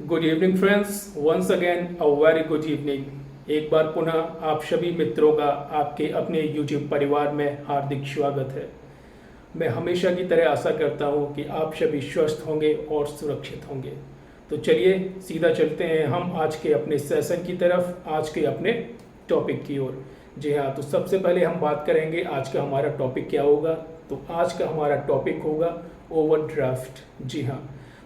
Good evening friends, once again a very good evening. एक बार पुनः आप सभी मित्रों का आपके अपने यूट्यूब परिवार में हार्दिक स्वागत है। मैं हमेशा की तरह आशा करता हूं कि आप सभी स्वस्थ होंगे और सुरक्षित होंगे। तो चलिए सीधा चलते हैं हम आज के अपने सेशन की तरफ, आज के अपने टॉपिक की ओर। जी हाँ, तो सबसे पहले हम बात करेंगे आज का हमारा टॉपिक क्या होगा। तो आज का हमारा टॉपिक होगा ओवरड्राफ्ट। जी हाँ,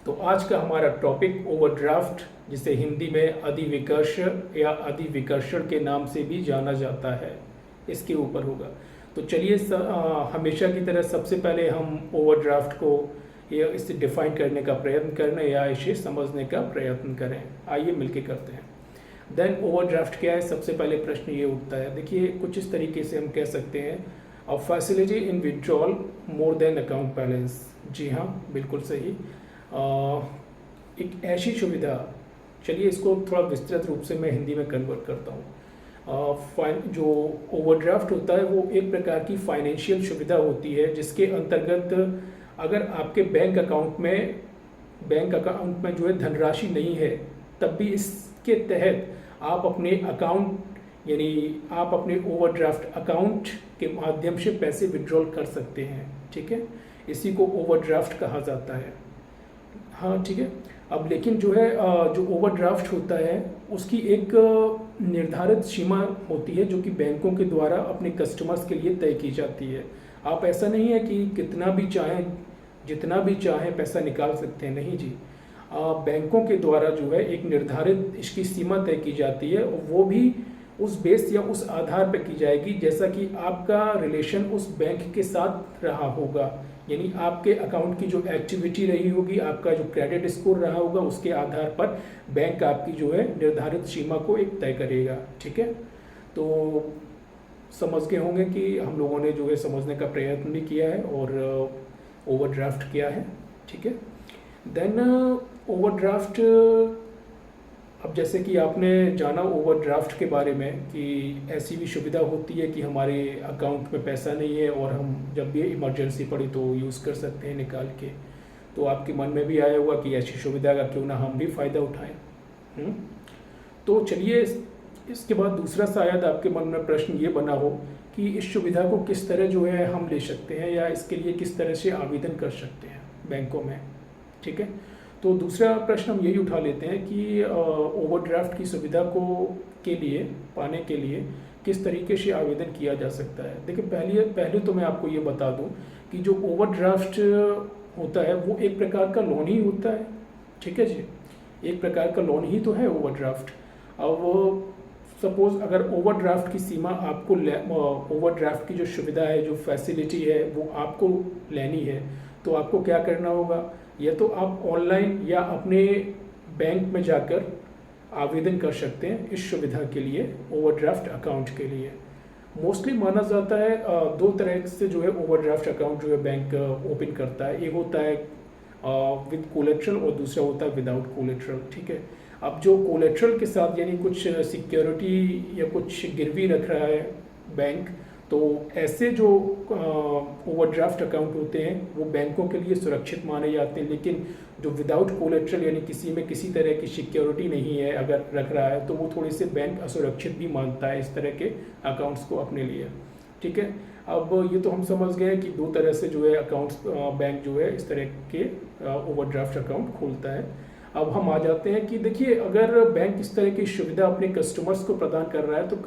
तो आज का हमारा टॉपिक ओवरड्राफ्ट, जिसे हिंदी में अधिविकर्ष या अधिविकर्षण के नाम से भी जाना जाता है, इसके ऊपर होगा। तो चलिए हमेशा की तरह सबसे पहले हम ओवरड्राफ्ट को या इसे डिफाइन करने का प्रयत्न करें या इसे समझने का प्रयत्न करें। आइए मिलके करते हैं। देन ओवरड्राफ्ट क्या है, सबसे पहले प्रश्न ये उठता है। देखिए कुछ इस तरीके से हम कह सकते हैं, a facility in withdrawal more than account balance. जी हाँ, बिल्कुल सही। एक ऐसी सुविधा, चलिए इसको थोड़ा विस्तृत रूप से मैं हिंदी में कन्वर्ट करता हूँ। जो ओवरड्राफ्ट होता है वो एक प्रकार की फाइनेंशियल सुविधा होती है जिसके अंतर्गत अगर आपके बैंक अकाउंट में जो है धनराशि नहीं है, तब भी इसके तहत आप अपने अकाउंट यानी आप अपने ओवरड्राफ्ट अकाउंट के माध्यम से पैसे विड्रॉल कर सकते हैं। ठीक है, इसी को ओवरड्राफ्ट कहा जाता है। हाँ ठीक है। अब लेकिन जो है जो ओवरड्राफ्ट होता है उसकी एक निर्धारित सीमा होती है जो कि बैंकों के द्वारा अपने कस्टमर्स के लिए तय की जाती है। आप ऐसा नहीं है कि जितना भी चाहें पैसा निकाल सकते हैं, नहीं जी। बैंकों के द्वारा जो है एक निर्धारित इसकी सीमा तय की जाती है, और वो भी उस बेस या उस आधार पर की जाएगी जैसा कि आपका रिलेशन उस बैंक के साथ रहा होगा। यानी आपके अकाउंट की जो एक्टिविटी रही होगी, आपका जो क्रेडिट स्कोर रहा होगा, उसके आधार पर बैंक आपकी जो है निर्धारित सीमा को एक तय करेगा। ठीक है, तो समझ गए होंगे कि हम लोगों ने जो है समझने का प्रयत्न भी किया है और ओवरड्राफ्ट किया है। ठीक है, देन ओवरड्राफ्ट, अब जैसे कि आपने जाना ओवरड्राफ्ट के बारे में कि ऐसी भी सुविधा होती है कि हमारे अकाउंट में पैसा नहीं है और हम जब भी इमरजेंसी पड़ी तो यूज़ कर सकते हैं निकाल के। तो आपके मन में भी आया होगा कि ऐसी सुविधा का क्यों ना हम भी फ़ायदा उठाएं। तो चलिए इसके बाद दूसरा शायद आपके मन में प्रश्न ये बना हो कि इस सुविधा को किस तरह जो है हम ले सकते हैं या इसके लिए किस तरह से आवेदन कर सकते हैं बैंकों में। ठीक है, तो दूसरा प्रश्न हम यही उठा लेते हैं कि ओवरड्राफ्ट की सुविधा को पाने के लिए किस तरीके से आवेदन किया जा सकता है। देखिए पहले तो मैं आपको ये बता दूं कि जो ओवरड्राफ्ट होता है वो एक प्रकार का लोन ही होता है। ठीक है जी, एक प्रकार का लोन ही तो है ओवरड्राफ्ट। अब सपोज अगर ओवरड्राफ्ट की सीमा आपको ओवरड्राफ्ट की जो सुविधा है, जो फैसिलिटी है, वो आपको लेनी है, तो आपको क्या करना होगा, या तो आप ऑनलाइन या अपने बैंक में जाकर आवेदन कर सकते हैं इस सुविधा के लिए, ओवरड्राफ्ट अकाउंट के लिए। मोस्टली माना जाता है दो तरह से जो है ओवरड्राफ्ट अकाउंट जो है बैंक ओपन करता है। एक होता है विद कोलेट्रल और दूसरा होता है विदाउट कोलेट्रल। ठीक है, अब जो कोलेट्रल के साथ यानी कुछ सिक्योरिटी या कुछ गिरवी रख रहा है बैंक, तो ऐसे जो ओवरड्राफ्ट अकाउंट होते हैं वो बैंकों के लिए सुरक्षित माने जाते हैं। लेकिन जो विदाउट कोलेट्रल यानी किसी में किसी तरह की सिक्योरिटी नहीं है अगर रख रहा है, तो वो थोड़े से बैंक असुरक्षित भी मानता है इस तरह के अकाउंट्स को अपने लिए। ठीक है, अब ये तो हम समझ गए कि दो तरह से जो है अकाउंट्स बैंक जो है इस तरह के ओवरड्राफ्ट अकाउंट खोलता है। अब हम आ जाते हैं कि देखिए अगर बैंक इस तरह की सुविधा अपने कस्टमर्स को प्रदान कर रहा है तो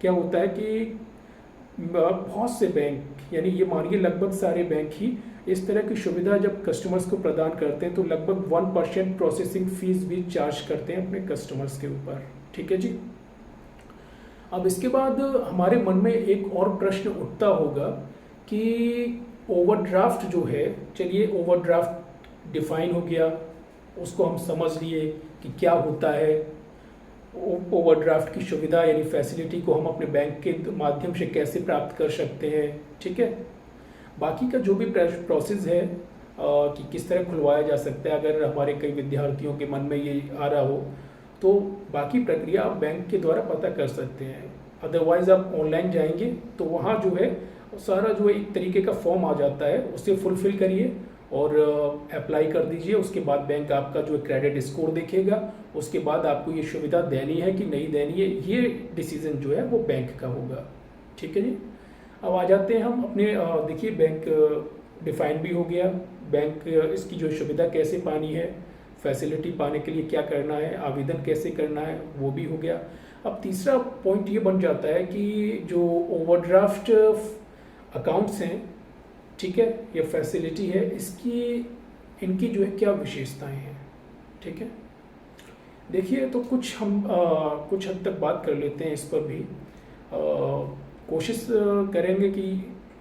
क्या होता है कि बहुत से बैंक, यानी ये मानिए लगभग सारे बैंक ही इस तरह की सुविधा जब कस्टमर्स को प्रदान करते हैं तो लगभग 1% प्रोसेसिंग फीस भी चार्ज करते हैं अपने कस्टमर्स के ऊपर। ठीक है जी। अब इसके बाद हमारे मन में एक और प्रश्न उठता होगा कि ओवरड्राफ्ट जो है, चलिए ओवरड्राफ्ट डिफाइन हो गया, उसको हम समझ लिए कि क्या होता है। ओवरड्राफ्ट की सुविधा यानी फैसिलिटी को हम अपने बैंक के माध्यम से कैसे प्राप्त कर सकते हैं। ठीक है, बाकी का जो भी प्रोसेस है कि किस तरह खुलवाया जा सकता है, अगर हमारे कई विद्यार्थियों के मन में ये आ रहा हो तो बाकी प्रक्रिया आप बैंक के द्वारा पता कर सकते हैं। अदरवाइज आप ऑनलाइन जाएंगे तो वहाँ जो है सारा जो है एक तरीके का फॉर्म आ जाता है, उसे फुलफिल करिए और अप्लाई कर दीजिए। उसके बाद बैंक आपका जो क्रेडिट स्कोर देखेगा, उसके बाद आपको ये सुविधा देनी है कि नहीं देनी है, ये डिसीजन जो है वो बैंक का होगा। ठीक है जी। अब आ जाते हैं हम अपने देखिए बैंक डिफाइन भी हो गया, बैंक इसकी जो सुविधा कैसे पानी है, फैसिलिटी पाने के लिए क्या करना है, आवेदन कैसे करना है, वो भी हो गया। अब तीसरा पॉइंट ये बन जाता है कि जो ओवरड्राफ्ट अकाउंट्स हैं, ठीक है, ये फैसिलिटी है, इनकी जो है क्या विशेषताएं हैं। ठीक है, देखिए तो कुछ हद तक बात कर लेते हैं इस पर भी। कोशिश करेंगे कि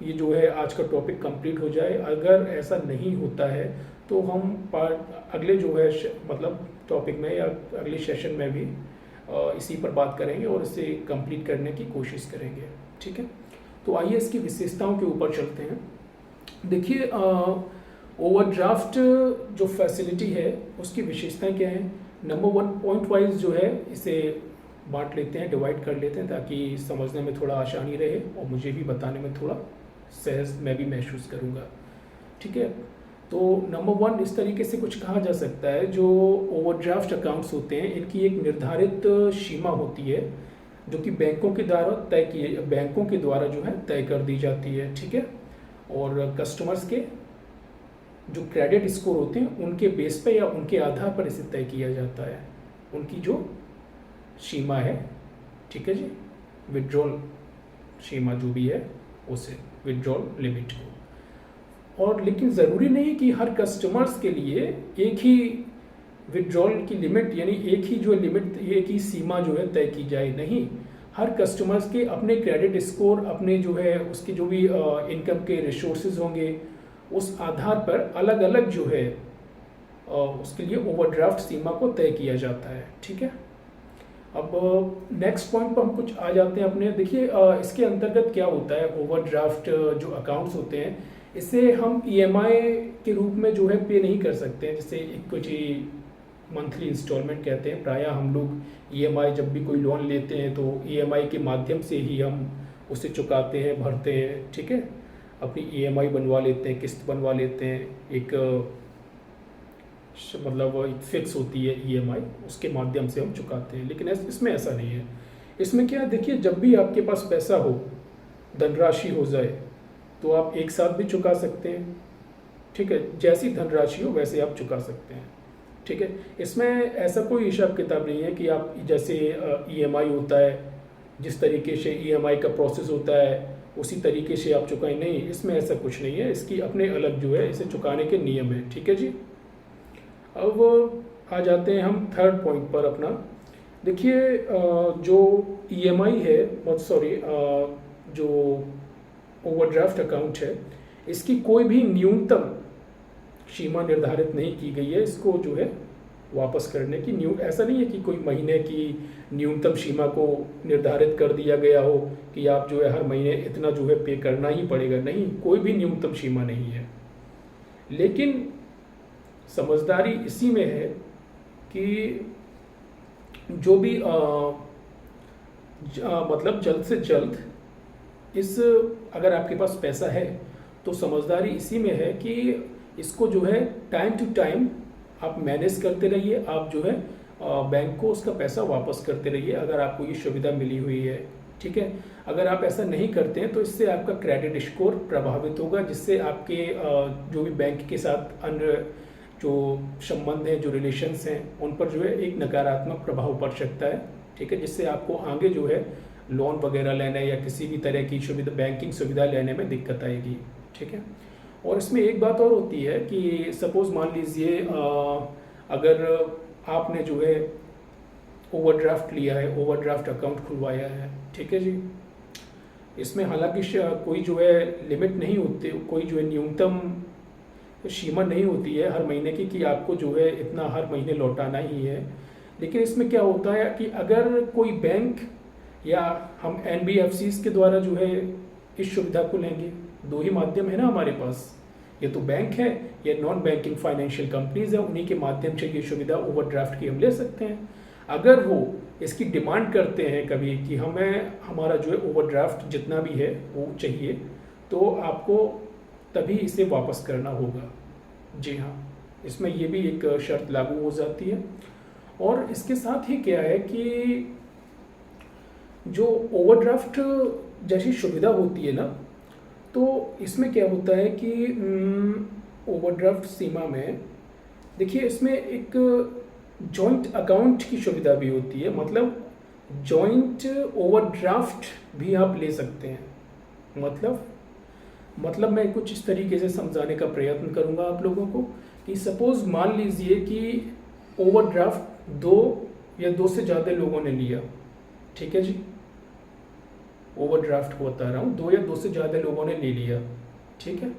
ये जो है आज का टॉपिक कंप्लीट हो जाए। अगर ऐसा नहीं होता है तो हम अगले जो है मतलब टॉपिक में या अगले सेशन में भी इसी पर बात करेंगे और इसे कंप्लीट करने की कोशिश करेंगे। ठीक है, तो आइए इसकी विशेषताओं के ऊपर चलते हैं। देखिए ओवरड्राफ्ट जो फैसिलिटी है उसकी विशेषताएं क्या हैं। नंबर 1, पॉइंट वाइज जो है इसे बांट लेते हैं, डिवाइड कर लेते हैं ताकि समझने में थोड़ा आसानी रहे और मुझे भी बताने में थोड़ा सहज मैं भी महसूस करूँगा। ठीक है, तो नंबर 1 इस तरीके से कुछ कहा जा सकता है, जो ओवरड्राफ्ट अकाउंट्स होते हैं इनकी एक निर्धारित सीमा होती है जो कि बैंकों के द्वारा जो है तय कर दी जाती है। ठीक है, और कस्टमर्स के जो क्रेडिट स्कोर होते हैं उनके बेस पे या उनके आधार पर इसे तय किया जाता है, उनकी जो सीमा है। ठीक है जी, विड्रॉल सीमा जो भी है उसे, विड्रॉल लिमिट को। और लेकिन ज़रूरी नहीं कि हर कस्टमर्स के लिए एक ही विड्रॉल की लिमिट यानी एक ही सीमा जो है तय की जाए। नहीं, हर कस्टमर्स के अपने क्रेडिट स्कोर, अपने जो है उसके जो भी इनकम के रिसोर्सेज होंगे, उस आधार पर अलग अलग जो है उसके लिए ओवरड्राफ्ट सीमा को तय किया जाता है। ठीक है, अब नेक्स्ट पॉइंट पर हम कुछ आ जाते हैं अपने। देखिए इसके अंतर्गत क्या होता है, ओवरड्राफ्ट जो अकाउंट्स होते हैं इसे हम ईएमआई के रूप में जो है पे नहीं कर सकते हैं, जैसे इक्विटी मंथली इंस्टॉलमेंट कहते हैं। प्रायः हम लोग ईएमआई जब भी कोई लोन लेते हैं तो ईएमआई के माध्यम से ही हम उसे चुकाते हैं, भरते हैं। ठीक है, अपनी ईएमआई बनवा लेते हैं, किस्त बनवा लेते हैं, एक मतलब एक फिक्स होती है ईएमआई, उसके माध्यम से हम चुकाते हैं। लेकिन इसमें ऐसा नहीं है। इसमें क्या है, देखिए जब भी आपके पास पैसा हो, धनराशि हो जाए, तो आप एक साथ भी चुका सकते हैं। ठीक है, जैसी धनराशि हो वैसे आप चुका सकते हैं। ठीक है, इसमें ऐसा कोई हिसाब किताब नहीं है कि आप जैसे ईएमआई होता है, जिस तरीके से ईएमआई का प्रोसेस होता है उसी तरीके से आप चुकाएं, नहीं, इसमें ऐसा कुछ नहीं है। इसकी अपने अलग जो है इसे चुकाने के नियम है। ठीक है जी, अब आ जाते हैं हम थर्ड पॉइंट पर अपना। देखिए जो ईएमआई है, जो ओवरड्राफ्ट अकाउंट है, इसकी कोई भी न्यूनतम सीमा निर्धारित नहीं की गई है। इसको जो है वापस करने की ऐसा नहीं है कि कोई महीने की न्यूनतम सीमा को निर्धारित कर दिया गया हो कि आप जो है हर महीने इतना जो है पे करना ही पड़ेगा। नहीं, कोई भी न्यूनतम सीमा नहीं है। लेकिन समझदारी इसी में है कि जो भी मतलब जल्द से जल्द अगर आपके पास पैसा है तो समझदारी इसी में है कि इसको जो है टाइम टू टाइम आप मैनेज करते रहिए। आप जो है बैंक को उसका पैसा वापस करते रहिए अगर आपको ये सुविधा मिली हुई है। ठीक है, अगर आप ऐसा नहीं करते हैं तो इससे आपका क्रेडिट स्कोर प्रभावित होगा, जिससे आपके जो भी बैंक के साथ अन्य जो संबंध हैं, जो रिलेशंस हैं, उन पर जो है एक नकारात्मक प्रभाव पड़ सकता है। ठीक है, जिससे आपको आगे जो है लोन वगैरह लेने या किसी भी तरह की बैंकिंग सुविधा लेने में दिक्कत आएगी। ठीक है, और इसमें एक बात और होती है कि सपोज मान लीजिए अगर आपने जो है ओवरड्राफ्ट लिया है, ओवरड्राफ्ट अकाउंट खुलवाया है। ठीक है जी, इसमें हालांकि कोई जो है लिमिट नहीं होती, कोई जो है न्यूनतम सीमा नहीं होती है हर महीने की कि आपको जो है इतना हर महीने लौटाना ही है। लेकिन इसमें क्या होता है कि अगर कोई बैंक या हम एनबीएफसीज के द्वारा जो है इस सुविधा को लेंगे, दो ही माध्यम है ना हमारे पास, ये तो बैंक है या नॉन बैंकिंग फाइनेंशियल कंपनीज है, उन्हीं के माध्यम से ये सुविधा ओवरड्राफ्ट की हम ले सकते हैं। अगर वो इसकी डिमांड करते हैं कभी कि हमें हमारा जो है ओवरड्राफ्ट जितना भी है वो चाहिए, तो आपको तभी इसे वापस करना होगा। जी हाँ, इसमें ये भी एक शर्त लागू हो जाती है। और इसके साथ ही क्या है कि जो ओवरड्राफ्ट जैसी सुविधा होती है ना, तो इसमें क्या होता है कि ओवरड्राफ्ट सीमा में देखिए इसमें एक जॉइंट अकाउंट की सुविधा भी होती है, मतलब जॉइंट ओवरड्राफ्ट भी आप ले सकते हैं। मतलब मैं कुछ इस तरीके से समझाने का प्रयत्न करूंगा आप लोगों को कि सपोज मान लीजिए कि ओवरड्राफ्ट दो या दो से ज़्यादा लोगों ने लिया, ठीक है जी, ओवरड्राफ्ट को बता रहा हूँ, दो या दो से ज़्यादा लोगों ने ले लिया, ठीक है।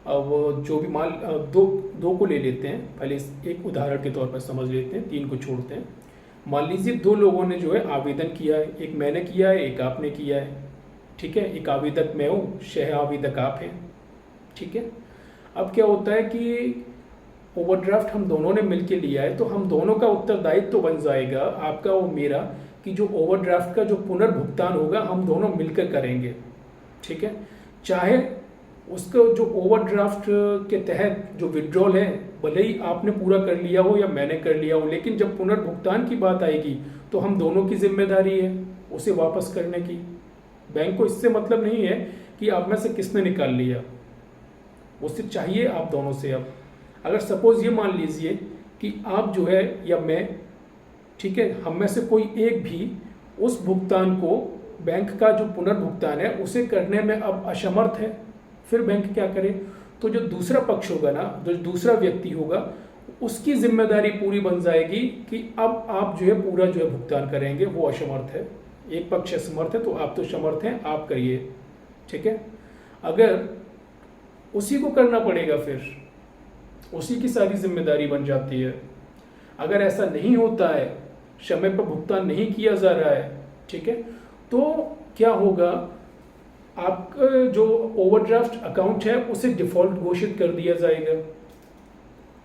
अब जो भी माल दो को ले लेते हैं, पहले एक उदाहरण के तौर पर समझ लेते हैं, तीन को छोड़ते हैं। मान लीजिए दो लोगों ने जो है आवेदन किया है, एक मैंने किया है, एक आपने किया है, ठीक है। एक आवेदक मैं हूँ, सह आवेदक आप हैं, ठीक है। अब क्या होता है कि ओवरड्राफ्ट हम दोनों ने मिलकर लिया है, तो हम दोनों का उत्तरदायित्व तो बन जाएगा, आपका और मेरा, कि जो ओवरड्राफ्ट का जो पुनर्भुगतान होगा हम दोनों मिलकर करेंगे, ठीक है। चाहे उसका जो ओवरड्राफ्ट के तहत जो विड्रॉल है, भले ही आपने पूरा कर लिया हो या मैंने कर लिया हो, लेकिन जब पुनर्भुगतान की बात आएगी तो हम दोनों की जिम्मेदारी है उसे वापस करने की। बैंक को इससे मतलब नहीं है कि आप में से किसने निकाल लिया, उससे चाहिए आप दोनों से। अब अगर सपोज ये मान लीजिए कि आप जो है या मैं, ठीक है, हम में से कोई एक भी उस भुगतान को, बैंक का जो पुनर्भुगतान है उसे करने में अब असमर्थ है, फिर बैंक क्या करे? तो जो दूसरा पक्ष होगा ना, जो दूसरा व्यक्ति होगा, उसकी जिम्मेदारी पूरी बन जाएगी कि अब आप जो है पूरा जो है भुगतान करेंगे, वो असमर्थ है। एक पक्ष असमर्थ है तो आप तो समर्थ हैं, आप करिए, ठीक है। अगर उसी को करना पड़ेगा, फिर उसी की सारी जिम्मेदारी बन जाती है। अगर ऐसा नहीं होता है, समय पर भुगतान नहीं किया जा रहा है, ठीक है, तो क्या होगा, आपका जो ओवरड्राफ्ट अकाउंट है उसे डिफॉल्ट घोषित कर दिया जाएगा,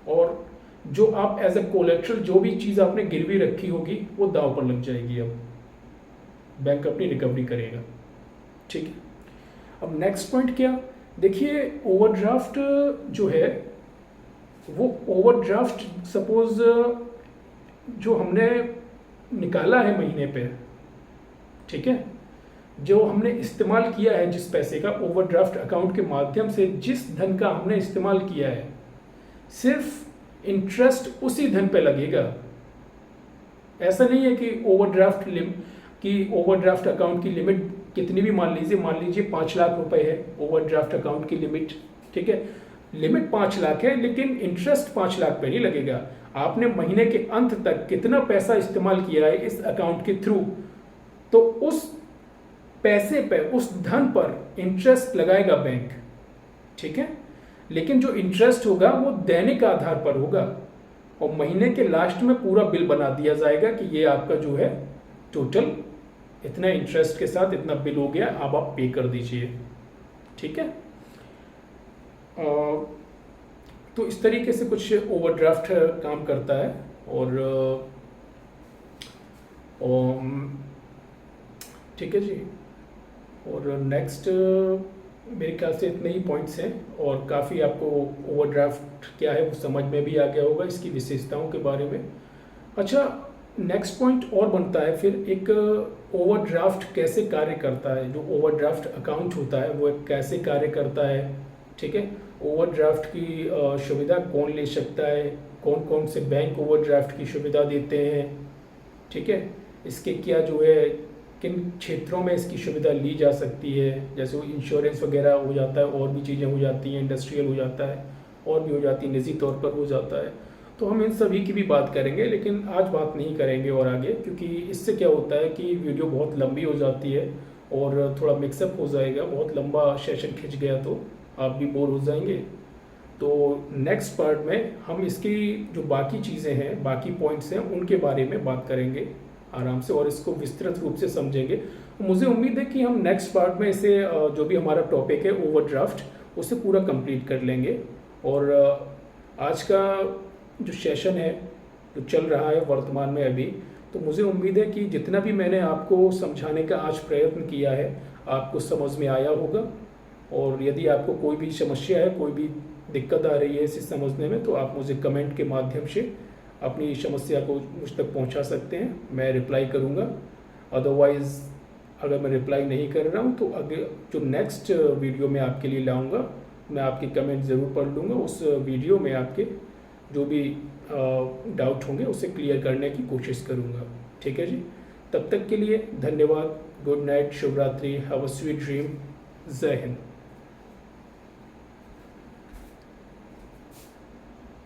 और जो आप एज ए कोलेट्रल जो भी चीज़ आपने गिरवी रखी होगी वो दांव पर लग जाएगी। अब बैंक अपनी रिकवरी करेगा, ठीक है। अब नेक्स्ट पॉइंट क्या, देखिए ओवरड्राफ्ट जो है वो ओवरड्राफ्ट सपोज जो हमने निकाला है महीने पे, ठीक है, जो हमने इस्तेमाल किया है जिस पैसे का, ओवरड्राफ्ट अकाउंट के माध्यम से जिस धन का हमने इस्तेमाल किया है, सिर्फ इंटरेस्ट उसी धन पे लगेगा। ऐसा नहीं है कि ओवरड्राफ्ट अकाउंट की लिमिट कितनी भी मान लीजिए 5 लाख रुपए है ओवरड्राफ्ट अकाउंट की लिमिट, ठीक है, लिमिट 5 लाख है, लेकिन इंटरेस्ट 5 लाख पे नहीं लगेगा। आपने महीने के अंत तक कितना पैसा इस्तेमाल किया है इस अकाउंट के थ्रू, तो उस पैसे पे, उस धन पर इंटरेस्ट लगाएगा बैंक, ठीक है। लेकिन जो इंटरेस्ट होगा वो दैनिक आधार पर होगा, और महीने के लास्ट में पूरा बिल बना दिया जाएगा कि ये आपका जो है टोटल इतना इंटरेस्ट के साथ इतना बिल हो गया, अब आप पे कर दीजिए, ठीक है। तो इस तरीके से कुछ ओवरड्राफ्ट काम करता है। और ठीक है जी, और नेक्स्ट मेरे ख्याल से इतने ही पॉइंट्स हैं, और काफ़ी आपको ओवरड्राफ्ट क्या है वो समझ में भी आ गया होगा, इसकी विशेषताओं के बारे में। अच्छा, नेक्स्ट पॉइंट और बनता है फिर, एक ओवरड्राफ्ट कैसे कार्य करता है, जो ओवरड्राफ्ट अकाउंट होता है वो कैसे कार्य करता है, ठीक है। ओवरड्राफ्ट की सुविधा कौन ले सकता है, कौन कौन से बैंक ओवरड्राफ्ट की सुविधा देते हैं, ठीक है, इसके क्या जो है किन क्षेत्रों में इसकी सुविधा ली जा सकती है, जैसे वो इंश्योरेंस वगैरह हो जाता है, और भी चीज़ें हो जाती हैं, इंडस्ट्रियल हो जाता है, और भी हो जाती है, निजी तौर पर हो जाता है। तो हम इन सभी की भी बात करेंगे, लेकिन आज बात नहीं करेंगे और आगे, क्योंकि इससे क्या होता है कि वीडियो बहुत लंबी हो जाती है और थोड़ा मिक्सअप हो जाएगा, बहुत लंबा सेशन खिंच गया तो आप भी बोर हो जाएंगे। तो नेक्स्ट पार्ट में हम इसकी जो बाकी चीज़ें हैं, बाकी पॉइंट्स हैं, उनके बारे में बात करेंगे आराम से, और इसको विस्तृत रूप से समझेंगे। मुझे उम्मीद है कि हम नेक्स्ट पार्ट में इसे जो भी हमारा टॉपिक है ओवरड्राफ्ट, उसे पूरा कंप्लीट कर लेंगे। और आज का जो सेशन है जो चल रहा है वर्तमान में अभी, तो मुझे उम्मीद है कि जितना भी मैंने आपको समझाने का आज प्रयत्न किया है आपको समझ में आया होगा। और यदि आपको कोई भी समस्या है, कोई भी दिक्कत आ रही है इसे समझने में, तो आप मुझे कमेंट के माध्यम से अपनी समस्या को मुझ तक पहुंचा सकते हैं, मैं रिप्लाई करूंगा। अदरवाइज़ अगर मैं रिप्लाई नहीं कर रहा हूं तो अगर जो नेक्स्ट वीडियो मैं आपके लिए लाऊंगा, मैं आपके कमेंट ज़रूर पढ़ लूँगा। उस वीडियो में आपके जो भी डाउट होंगे उसे क्लियर करने की कोशिश करूँगा। ठीक है जी, तब तक के लिए धन्यवाद। गुड नाइट, शुभ रात्रि, हैव अ स्वीट ड्रीम। जय हिंद।